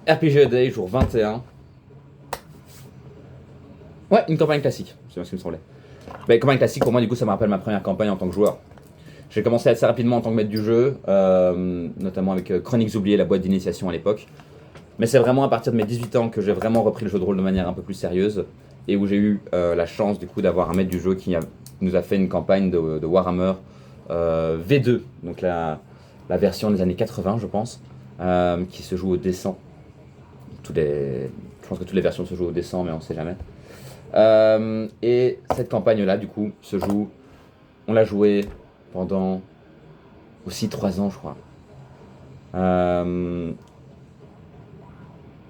RPG A Day, jour 21. Ouais, une campagne classique, c'est ce qui me semblait. Mais campagne classique, pour moi, du coup, ça me rappelle ma première campagne en tant que joueur. J'ai commencé assez rapidement en tant que maître du jeu, notamment avec Chroniques oubliées, la boîte d'initiation à l'époque. Mais c'est vraiment à partir de mes 18 ans que j'ai vraiment repris le jeu de rôle de manière un peu plus sérieuse et où j'ai eu la chance du coup d'avoir un maître du jeu qui nous a fait une campagne de Warhammer V2, donc la version des années 80 je pense, qui se joue au descent. Je pense que toutes les versions se jouent au descent mais on sait jamais. Et cette campagne là du coup se joue, on l'a jouée pendant aussi 3 ans je crois. Euh,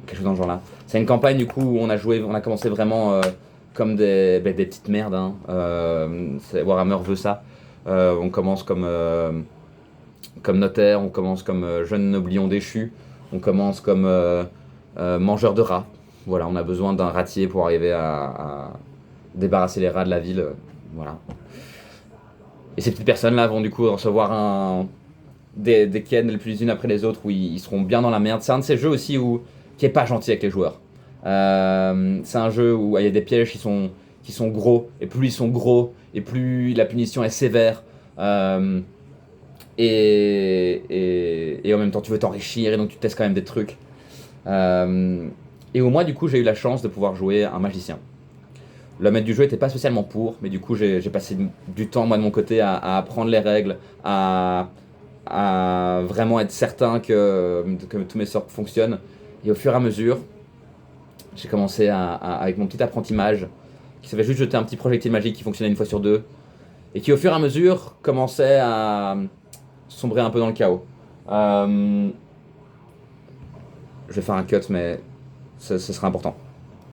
Quelque chose dans ce genre-là. C'est une campagne du coup où on a commencé vraiment comme des petites merdes. Hein. Warhammer veut ça. On commence comme notaire, on commence comme jeune noblion déchu, on commence comme mangeur de rats. Voilà, on a besoin d'un ratier pour arriver à débarrasser les rats de la ville. Voilà. Et ces petites personnes-là vont du coup recevoir des quêtes les unes après les autres où ils seront bien dans la merde. C'est un de ces jeux aussi qui est pas gentil avec les joueurs. C'est un jeu où il y a des pièges qui sont gros, et plus ils sont gros, et plus la punition est sévère. Euh, et en même temps, tu veux t'enrichir, et donc tu testes quand même des trucs. Et au moins, du coup, j'ai eu la chance de pouvoir jouer un magicien. Le maître du jeu était pas spécialement pour, mais du coup, j'ai passé du temps, moi, de mon côté, à apprendre les règles, à vraiment être certain que tous mes sorts fonctionnent. Et au fur et à mesure, j'ai commencé avec mon petit apprenti mage, qui savait juste jeter un petit projectile magique qui fonctionnait une fois sur deux, et qui au fur et à mesure commençait à sombrer un peu dans le chaos. Je vais faire un cut, mais ce sera important.